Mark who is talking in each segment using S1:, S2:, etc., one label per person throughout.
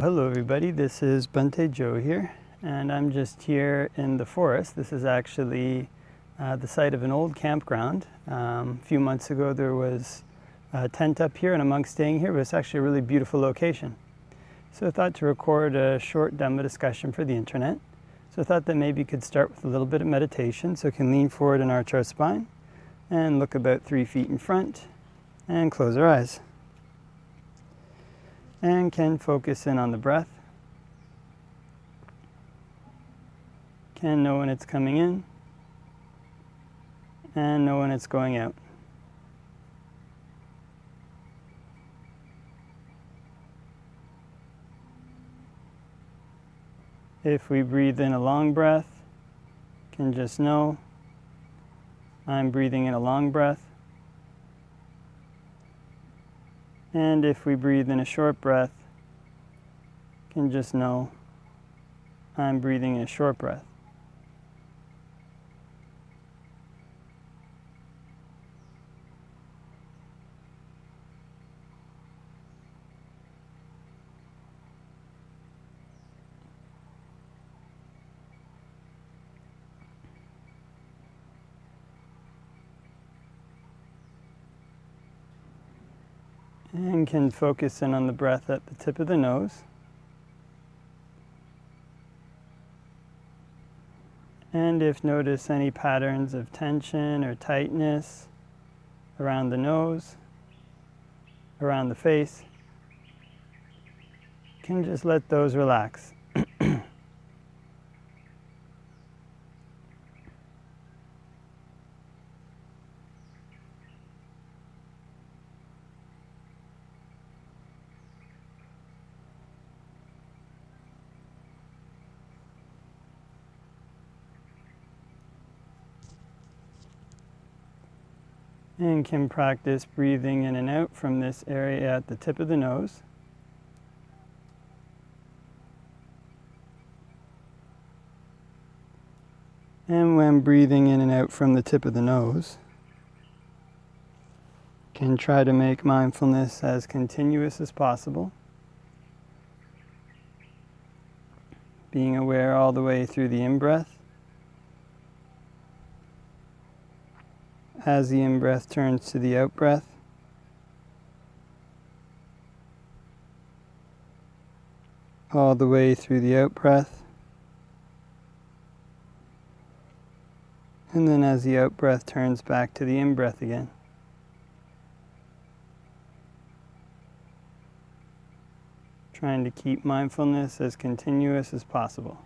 S1: Hello everybody, this is Bhante Joe here, and I'm just here in the forest. This is actually the site of an old campground. A few months ago there was a tent up here and a monk staying here, but it's actually a really beautiful location. So I thought to record a short Dhamma discussion for the internet. So I thought that maybe you could start with a little bit of meditation, so you can lean forward and arch our spine, and look about 3 feet in front, and close our eyes. And can focus in on the breath. Can know when it's coming in and know when it's going out. If we breathe in a long breath, can just know I'm breathing in a long breath. And if we breathe in a short breath, can just know I'm breathing in a short breath. And can focus in on the breath at the tip of the nose. And if notice any patterns of tension or tightness around the nose, around the face, can just let those relax. And can practice breathing in and out from this area at the tip of the nose. And when breathing in and out from the tip of the nose, can try to make mindfulness as continuous as possible, being aware all the way through the in-breath. As the in-breath turns to the out-breath, all the way through the out-breath, and then as the out-breath turns back to the in-breath again. Trying to keep mindfulness as continuous as possible.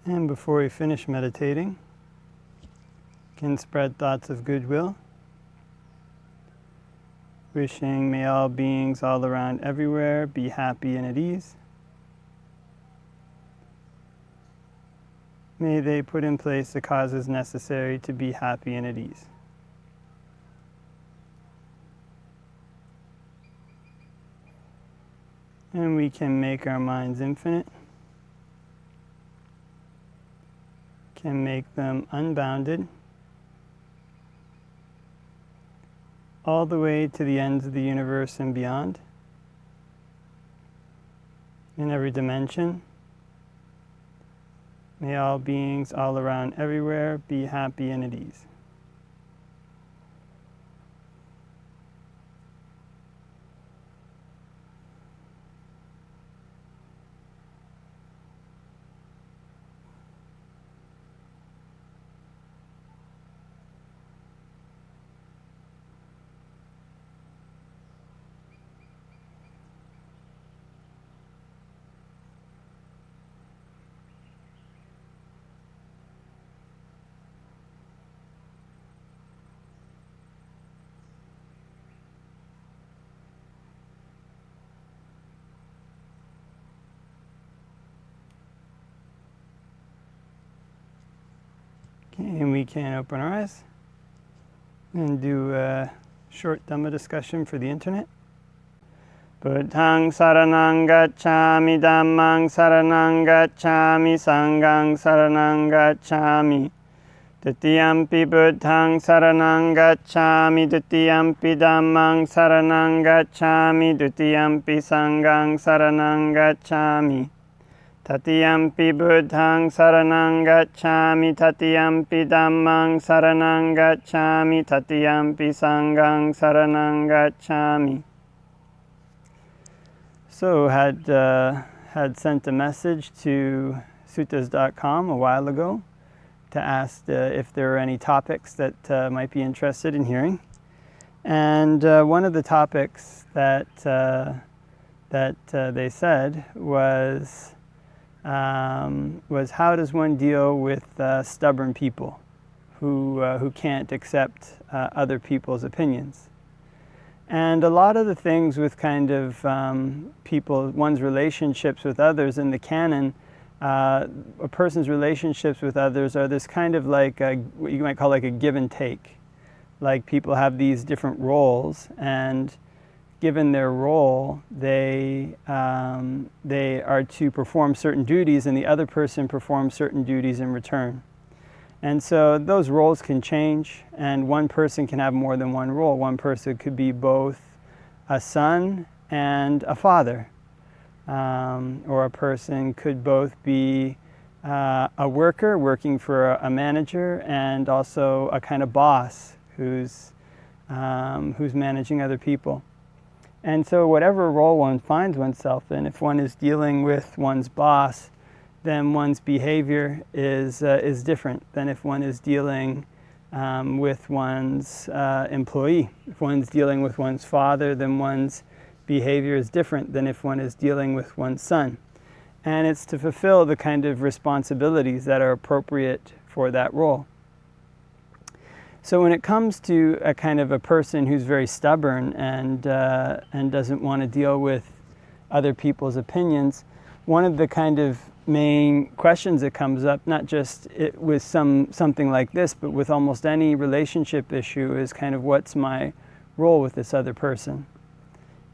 S1: And before we finish meditating, can spread thoughts of goodwill, wishing may all beings all around everywhere be happy and at ease. May they put in place the causes necessary to be happy and at ease. And we can make our minds infinite, can make them unbounded, all the way to the ends of the universe and beyond, in every dimension. May all beings all around everywhere be happy and at ease. Okay, and we can open our eyes and do a short Dhamma discussion for the internet. Buddhaṃ saranang gacchāmi, Dhammāṃ saranang gacchāmi, Sanghaṃ saranang gacchāmi. Dutiyampi Buddhaṃ saranang gacchāmi, Dutiyampi Dhammāṃ saranang gacchāmi, Dutiyampi Sanghaṃ saranang gacchāmi. Tatiyampi Buddhaṃ saranang gacchāmi, Tatiyampi Dhammāṃ saranang gacchāmi, Tatiyampi Sanghaṃ saranang gacchāmi. So had sent a message to suttas.com a while ago to ask if there are any topics that might be interested in hearing. And one of the topics that they said was how does one deal with stubborn people who can't accept other people's opinions. And a lot of the things with kind of one's relationships with others in the canon, a person's relationships with others are this kind of like what you might call like a give and take. Like people have these different roles, and given their role, they are to perform certain duties, and the other person performs certain duties in return. And so those roles can change, and one person can have more than one role. One person could be both a son and a father, or a person could both be a worker working for a manager, and also a kind of boss who's managing other people. And so whatever role one finds oneself in, if one is dealing with one's boss, then one's behavior is different than if one is dealing with one's employee. If one's dealing with one's father, then one's behavior is different than if one is dealing with one's son. And it's to fulfill the kind of responsibilities that are appropriate for that role. So when it comes to a kind of a person who's very stubborn and doesn't want to deal with other people's opinions, one of the kind of main questions that comes up, not just with something like this, but with almost any relationship issue, is kind of what's my role with this other person.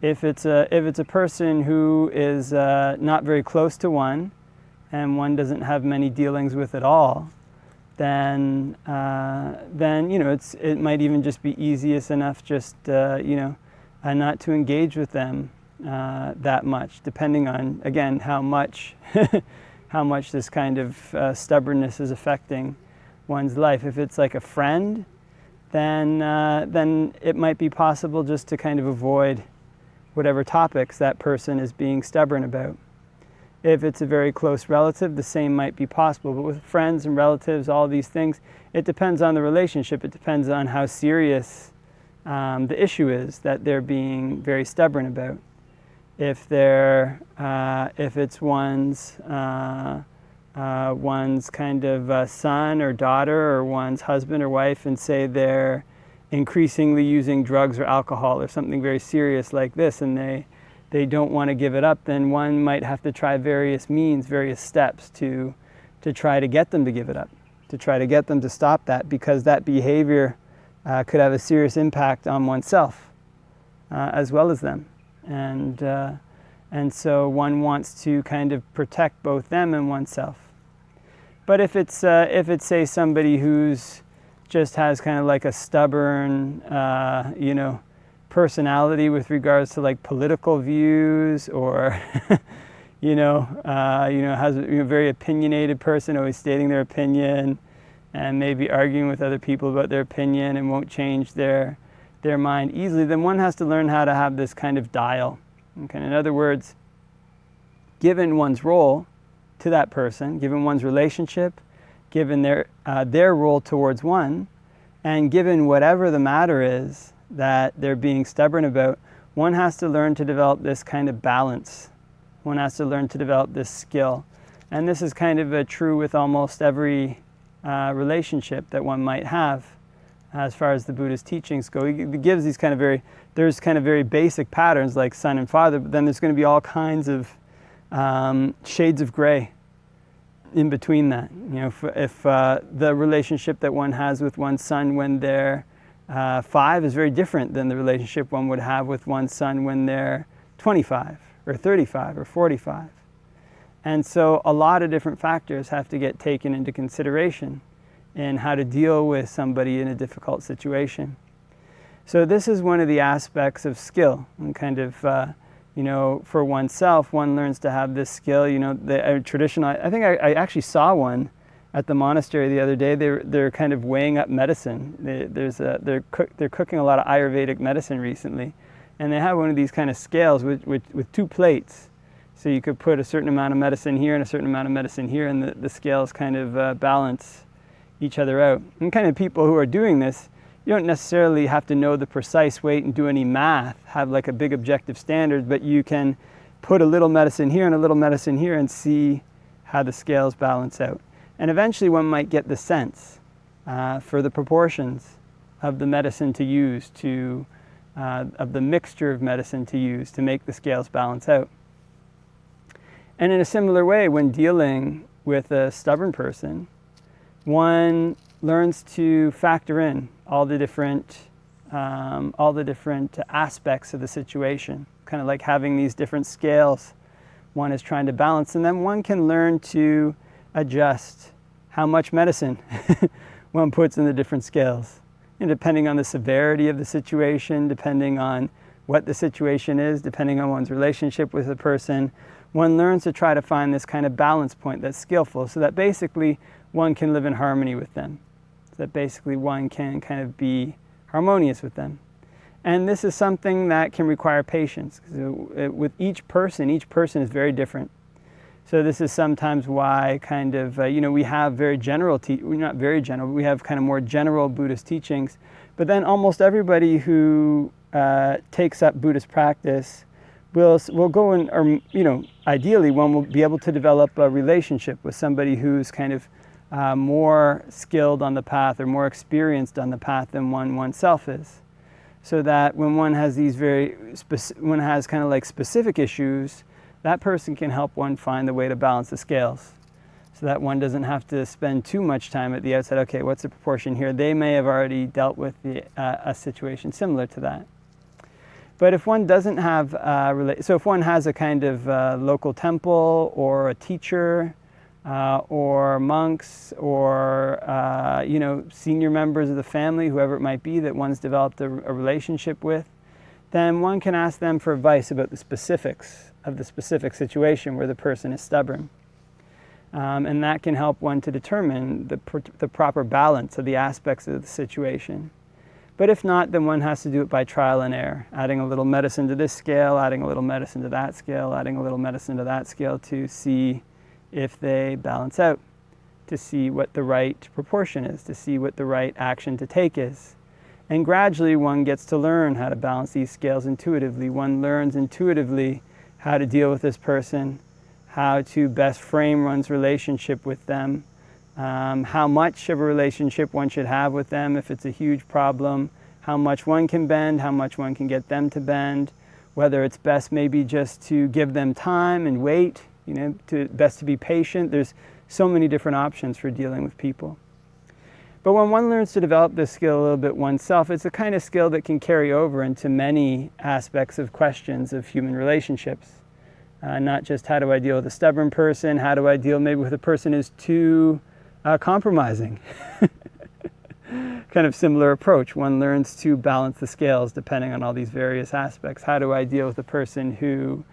S1: If it's a person who is not very close to one, and one doesn't have many dealings with at all, then it might even just be easiest enough just not to engage with them that much, depending on, again, how much this kind of stubbornness is affecting one's life. If it's like a friend, then it might be possible just to kind of avoid whatever topics that person is being stubborn about. If it's a very close relative, the same might be possible. But with friends and relatives, all these things, it depends on the relationship. It depends on how serious the issue is that they're being very stubborn about. If it's one's kind of son or daughter, or one's husband or wife, and say they're increasingly using drugs or alcohol or something very serious like this, and they don't want to give it up, then one might have to try various means, various steps to try to get them to give it up, to try to get them to stop that, because that behavior could have a serious impact on oneself as well as them. And so one wants to kind of protect both them and oneself. But if it's say somebody who's just has kind of like a stubborn personality with regards to like political views, or has a very opinionated person, always stating their opinion, and maybe arguing with other people about their opinion and won't change their mind easily, then one has to learn how to have this kind of dial. Okay? In other words, given one's role to that person, given one's relationship, given their role towards one, and given whatever the matter is that they're being stubborn about, one has to learn to develop this kind of balance. One has to learn to develop this skill. And this is kind of true with almost every relationship that one might have, as far as the Buddha's teachings go. He gives these kind of very basic patterns like son and father, but then there's going to be all kinds of shades of gray in between that. If the relationship that one has with one's son when they're 5 is very different than the relationship one would have with one's son when they're 25 or 35 or 45. And so a lot of different factors have to get taken into consideration in how to deal with somebody in a difficult situation. So this is one of the aspects of skill, and kind of, for oneself, one learns to have this skill. The traditional, I think I actually saw one at the monastery the other day. They're kind of weighing up medicine. They're cooking a lot of Ayurvedic medicine recently, and they have one of these kind of scales with 2 plates. So you could put a certain amount of medicine here and a certain amount of medicine here, and the scales kind of balance each other out. And kind of people who are doing this, you don't necessarily have to know the precise weight and do any math, have like a big objective standard, but you can put a little medicine here and a little medicine here and see how the scales balance out. And eventually one might get the sense for the proportions of the medicine to use, of the mixture of medicine to use to make the scales balance out. And in a similar way, when dealing with a stubborn person, one learns to factor in all the different aspects of the situation, kind of like having these different scales one is trying to balance, and then one can learn to adjust how much medicine one puts in the different scales, depending on the severity of the situation, depending on what the situation is, depending on one's relationship with the person. One learns to try to find this kind of balance point that's skillful, so that basically one can live in harmony with them, so that basically one can kind of be harmonious with them. And this is something that can require patience, because with each person is very different. So this is sometimes why kind of, we have very general, not very general, we have kind of more general Buddhist teachings, but then almost everybody who takes up Buddhist practice will go in, or ideally one will be able to develop a relationship with somebody who's kind of more skilled on the path or more experienced on the path than oneself is. So that when one has these one has kind of like specific issues, that person can help one find the way to balance the scales. So that one doesn't have to spend too much time at the outset, okay, what's the proportion here? They may have already dealt with a situation similar to that. But if one doesn't have, so if one has a kind of local temple or a teacher, or monks, or senior members of the family, whoever it might be that one's developed a relationship with, then one can ask them for advice about the specifics of the specific situation where the person is stubborn. And that can help one to determine the proper balance of the aspects of the situation. But if not, then one has to do it by trial and error, adding a little medicine to this scale, adding a little medicine to that scale, adding a little medicine to that scale to see if they balance out, to see what the right proportion is, to see what the right action to take is. And gradually one gets to learn how to balance these scales intuitively. One learns intuitively how to deal with this person, how to best frame one's relationship with them, how much of a relationship one should have with them if it's a huge problem, how much one can bend, how much one can get them to bend, whether it's best maybe just to give them time and wait, best to be patient. There's so many different options for dealing with people. But when one learns to develop this skill a little bit oneself, it's a kind of skill that can carry over into many aspects of questions of human relationships. Not just how do I deal with a stubborn person, how do I deal maybe with a person who's too compromising. Kind of similar approach. One learns to balance the scales depending on all these various aspects. How do I deal with a person who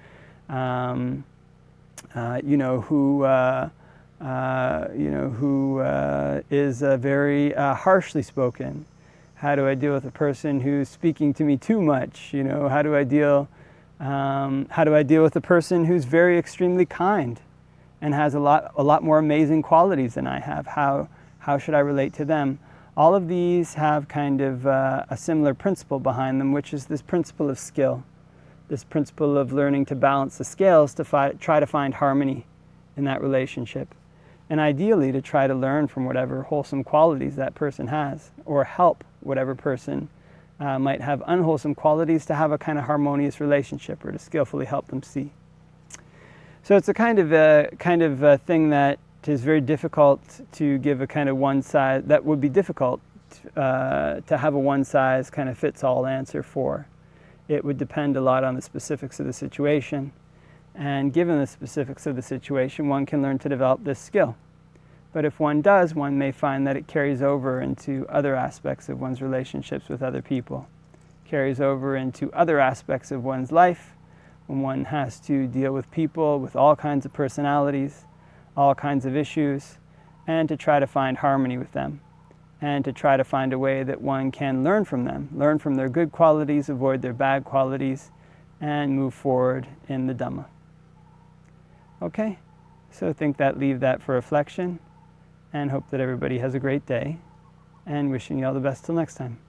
S1: is very harshly spoken? How do I deal with a person who's speaking to me too much? How do I deal with a person who's very extremely kind and has a lot more amazing qualities than I have? How should I relate to them? All of these have kind of a similar principle behind them, which is this principle of skill, this principle of learning to balance the scales to try to find harmony in that relationship. And ideally to try to learn from whatever wholesome qualities that person has, or help whatever person might have unwholesome qualities to have a kind of harmonious relationship, or to skillfully help them see. So it's a kind of thing that it is very difficult to give a kind of one size, that would be difficult to have a one size kind of fits all answer for. It would depend a lot on the specifics of the situation. And given the specifics of the situation, one can learn to develop this skill. But if one does, one may find that it carries over into other aspects of one's relationships with other people, carries over into other aspects of one's life, when one has to deal with people with all kinds of personalities, all kinds of issues, and to try to find harmony with them, and to try to find a way that one can learn from them, learn from their good qualities, avoid their bad qualities, and move forward in the Dhamma. Okay, so I think leave that for reflection, and hope that everybody has a great day, and wishing you all the best till next time.